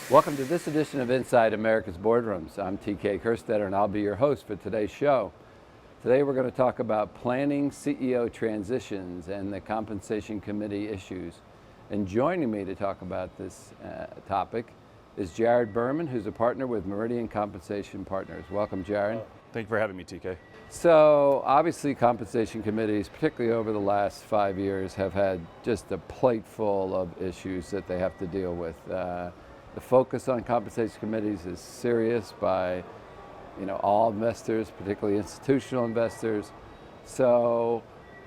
Welcome to this edition of Inside America's Boardrooms. I'm TK Kerstetter and I'll be your host for today's show. Today we're going to talk about planning CEO transitions and the compensation committee issues. And joining me to talk about this topic is Jared Berman, who's a partner with Meridian Compensation Partners. Welcome, Jared. Thank you for having me, TK. So obviously compensation committees, particularly over the last 5 years, have had just a plate full of issues that they have to deal with. The focus on compensation committees is serious by, all investors, particularly institutional investors. So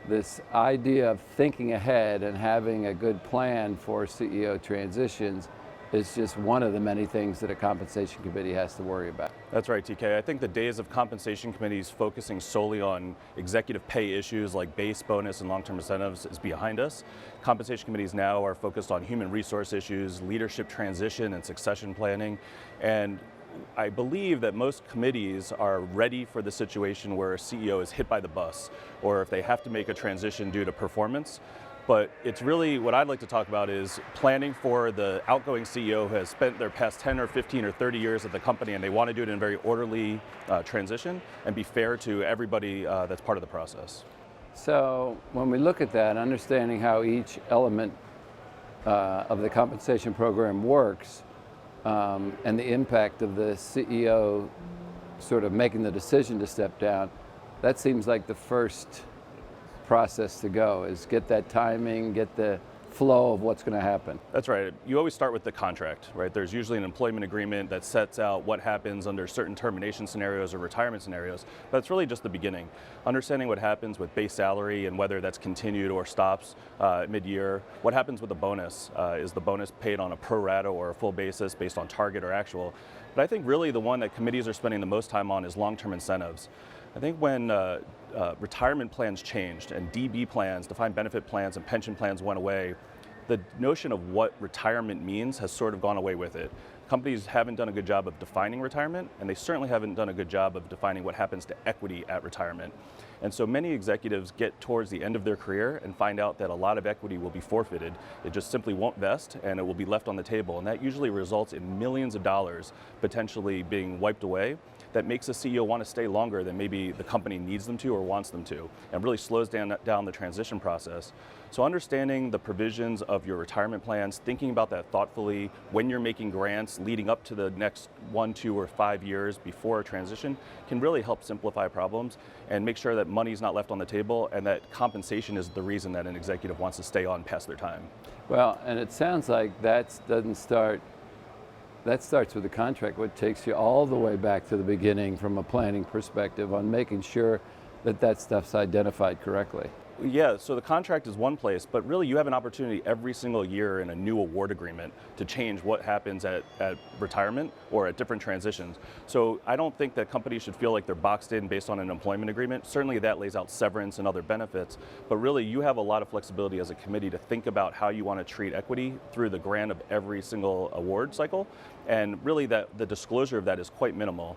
this idea of thinking ahead and having a good plan for CEO transitions is just one of the many things that a compensation committee has to worry about. That's right, TK. I think the days of compensation committees focusing solely on executive pay issues like base, bonus, and long-term incentives is behind us. Compensation committees now are focused on human resource issues, leadership transition, and succession planning. And I believe that most committees are ready for the situation where a CEO is hit by the bus, or if they have to make a transition due to performance. But it's really, what I'd like to talk about is planning for the outgoing CEO who has spent their past 10 or 15 or 30 years at the company, and they want to do it in a very orderly transition and be fair to everybody that's part of the process. So when we look at that, understanding how each element of the compensation program works and the impact of the CEO sort of making the decision to step down, that seems like the first process to go, is get that timing, get the flow of what's going to happen. That's right. You always start with the contract, right? There's usually an employment agreement that sets out what happens under certain termination scenarios or retirement scenarios, but it's really just the beginning. Understanding what happens with base salary and whether that's continued or stops mid-year. What happens with the bonus? Is the bonus paid on a pro rata or a full basis based on target or actual? But I think really the one that committees are spending the most time on is long-term incentives. I think when retirement plans changed and DB plans, defined benefit plans, and pension plans went away, the notion of what retirement means has sort of gone away with it. Companies haven't done a good job of defining retirement, and they certainly haven't done a good job of defining what happens to equity at retirement. And so many executives get towards the end of their career and find out that a lot of equity will be forfeited. It just simply won't vest, and it will be left on the table. And that usually results in millions of dollars potentially being wiped away. That makes a CEO want to stay longer than maybe the company needs them to or wants them to, and really slows down the transition process. So understanding the provisions of your retirement plans, thinking about that thoughtfully when you're making grants leading up to the next 1, 2, or 5 years before a transition can really help simplify problems and make sure that money's not left on the table and that compensation is the reason that an executive wants to stay on past their time. Well, and it sounds like that starts with the contract, what takes you all the way back to the beginning from a planning perspective on making sure that that stuff's identified correctly. Yeah, so the contract is one place, but really you have an opportunity every single year in a new award agreement to change what happens at retirement or at different transitions. So I don't think that companies should feel like they're boxed in based on an employment agreement. Certainly that lays out severance and other benefits, but really you have a lot of flexibility as a committee to think about how you want to treat equity through the grant of every single award cycle. And really the disclosure of that is quite minimal.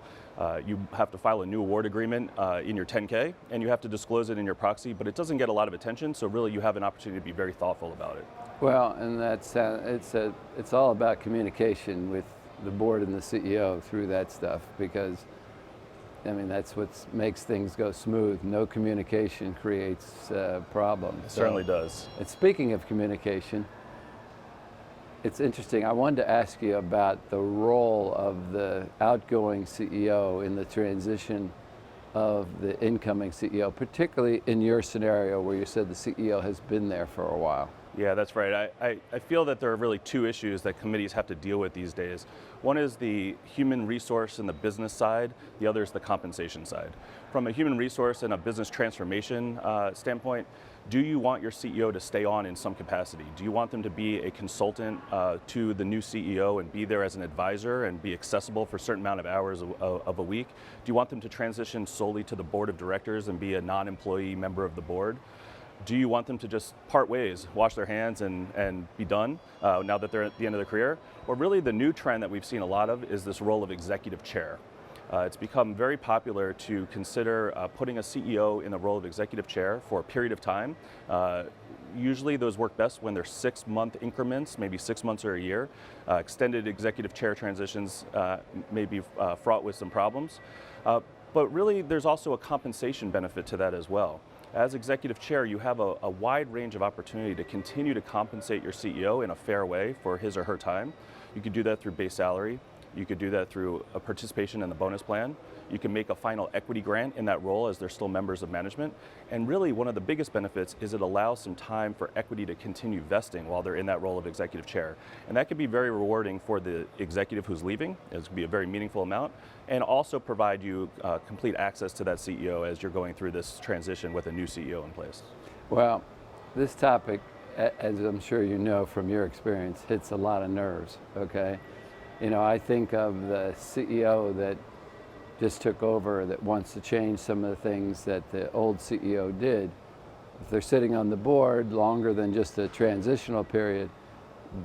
You have to file a new award agreement in your 10K, and you have to disclose it in your proxy, but it doesn't get a lot of attention, so really you have an opportunity to be very thoughtful about it. Well, and it's all about communication with the board and the CEO through that stuff, because that's what makes things go smooth. No communication creates problems. It certainly does. And speaking of communication, it's interesting. I wanted to ask you about the role of the outgoing CEO in the transition of the incoming CEO, particularly in your scenario where you said the CEO has been there for a while. Yeah, that's right. I feel that there are really two issues that committees have to deal with these days. One is the human resource and the business side. The other is the compensation side. From a human resource and a business transformation standpoint, do you want your CEO to stay on in some capacity? Do you want them to be a consultant to the new CEO and be there as an advisor and be accessible for a certain amount of hours of a week? Do you want them to transition solely to the board of directors and be a non-employee member of the board? Do you want them to just part ways, wash their hands and be done now that they're at the end of their career? Or really the new trend that we've seen a lot of is this role of executive chair. It's become very popular to consider putting a CEO in the role of executive chair for a period of time. Usually those work best when they're 6-month increments, maybe 6 months or a year. Extended executive chair transitions may be fraught with some problems. But really, there's also a compensation benefit to that as well. As executive chair, you have a wide range of opportunity to continue to compensate your CEO in a fair way for his or her time. You could do that through base salary. You could do that through a participation in the bonus plan. You can make a final equity grant in that role as they're still members of management. And really, one of the biggest benefits is it allows some time for equity to continue vesting while they're in that role of executive chair. And that can be very rewarding for the executive who's leaving. It can be a very meaningful amount, and also provide you complete access to that CEO as you're going through this transition with a new CEO in place. Well, this topic, as I'm sure you know from your experience, hits a lot of nerves, okay? You know, I think of the CEO that just took over that wants to change some of the things that the old CEO did. If they're sitting on the board longer than just a transitional period,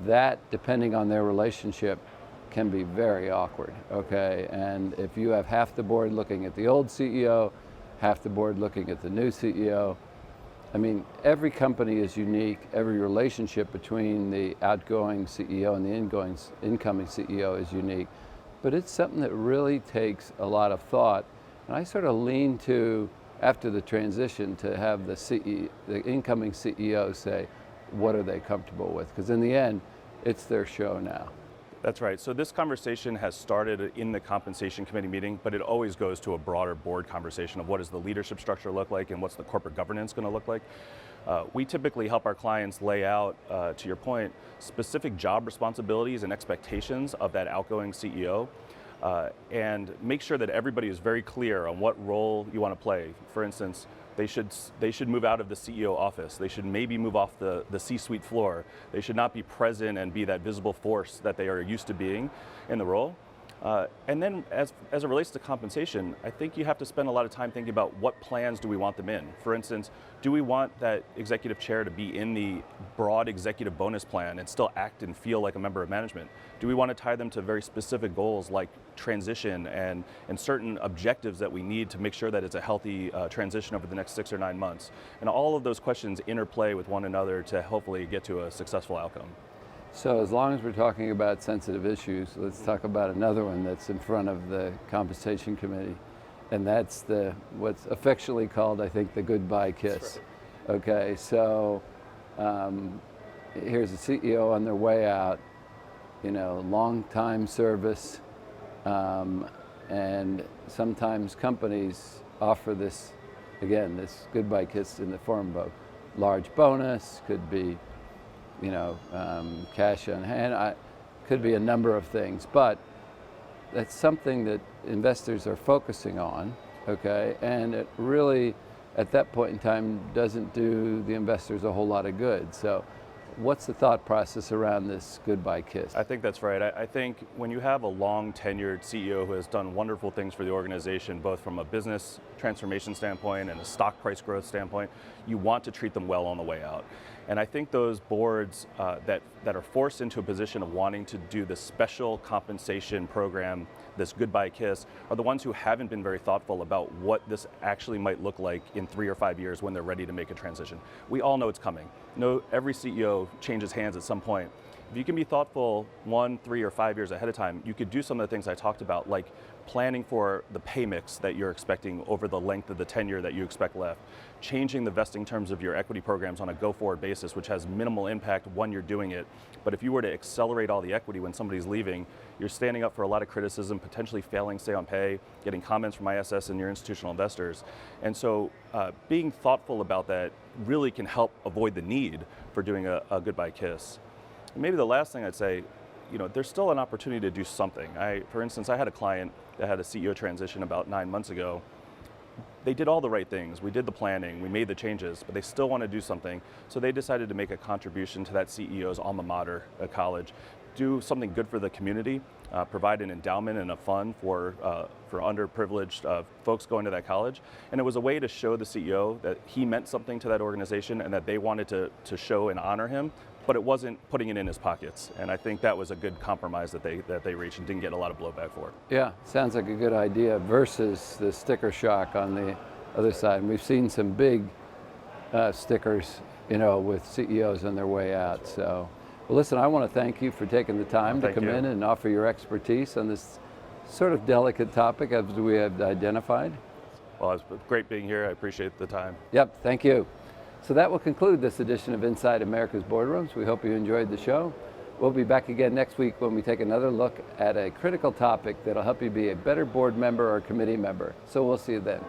that, depending on their relationship, can be very awkward, okay? And if you have half the board looking at the old CEO, half the board looking at the new CEO, I mean, every company is unique. Every relationship between the outgoing CEO and the incoming CEO is unique. But it's something that really takes a lot of thought. And I sort of lean to, after the transition, to have the incoming CEO say, what are they comfortable with? Because in the end, it's their show now. That's right. So this conversation has started in the compensation committee meeting, but it always goes to a broader board conversation of what does the leadership structure look like and what's the corporate governance going to look like. We typically help our clients lay out, to your point, specific job responsibilities and expectations of that outgoing CEO, and make sure that everybody is very clear on what role you want to play. For instance, they should move out of the CEO office. They should maybe move off the C-suite floor. They should not be present and be that visible force that they are used to being in the role. And then as it relates to compensation, I think you have to spend a lot of time thinking about what plans do we want them in. For instance, do we want that executive chair to be in the broad executive bonus plan and still act and feel like a member of management? Do we want to tie them to very specific goals like transition and certain objectives that we need to make sure that it's a healthy transition over the next 6 or 9 months? And all of those questions interplay with one another to hopefully get to a successful outcome. So as long as we're talking about sensitive issues, let's talk about another one that's in front of the compensation committee, and that's what's affectionately called, I think, the goodbye kiss. Right. Okay, so here's a CEO on their way out, you know, long time service, and sometimes companies offer this, again, this goodbye kiss in the form of a large bonus, could be, you know, cash on hand, could be a number of things, but that's something that investors are focusing on, okay? And it really, at that point in time, doesn't do the investors a whole lot of good. So what's the thought process around this goodbye kiss? I think that's right. I think when you have a long-tenured CEO who has done wonderful things for the organization, both from a business transformation standpoint and a stock price growth standpoint, you want to treat them well on the way out. And I think those boards that are forced into a position of wanting to do this special compensation program, this goodbye kiss, are the ones who haven't been very thoughtful about what this actually might look like in 3 or 5 years when they're ready to make a transition. We all know it's coming. Every CEO changes hands at some point. If you can be thoughtful 1, 3, or 5 years ahead of time, you could do some of the things I talked about, like planning for the pay mix that you're expecting over the length of the tenure that you expect left, changing the vesting terms of your equity programs on a go-forward basis, which has minimal impact when you're doing it. But if you were to accelerate all the equity when somebody's leaving, you're standing up for a lot of criticism, potentially failing, say, on pay, getting comments from ISS and your institutional investors. And so being thoughtful about that really can help avoid the need for doing a goodbye kiss. And maybe the last thing I'd say, you know, there's still an opportunity to do something. For instance, I had a client that had a CEO transition about 9 months ago. They did all the right things. We did the planning, we made the changes, but they still want to do something. So they decided to make a contribution to that CEO's alma mater at college, do something good for the community, provide an endowment and a fund for underprivileged folks going to that college. And it was a way to show the CEO that he meant something to that organization and that they wanted to show and honor him, but it wasn't putting it in his pockets. And I think that was a good compromise that they reached and didn't get a lot of blowback for. Yeah, sounds like a good idea versus the sticker shock on the other side. And we've seen some big stickers with CEOs on their way out. So, well, listen, I want to thank you for taking the time to come in and offer your expertise on this sort of delicate topic as we have identified. Well, it's great being here. I appreciate the time. Yep, thank you. So that will conclude this edition of Inside America's Boardrooms. We hope you enjoyed the show. We'll be back again next week when we take another look at a critical topic that'll help you be a better board member or committee member. So we'll see you then.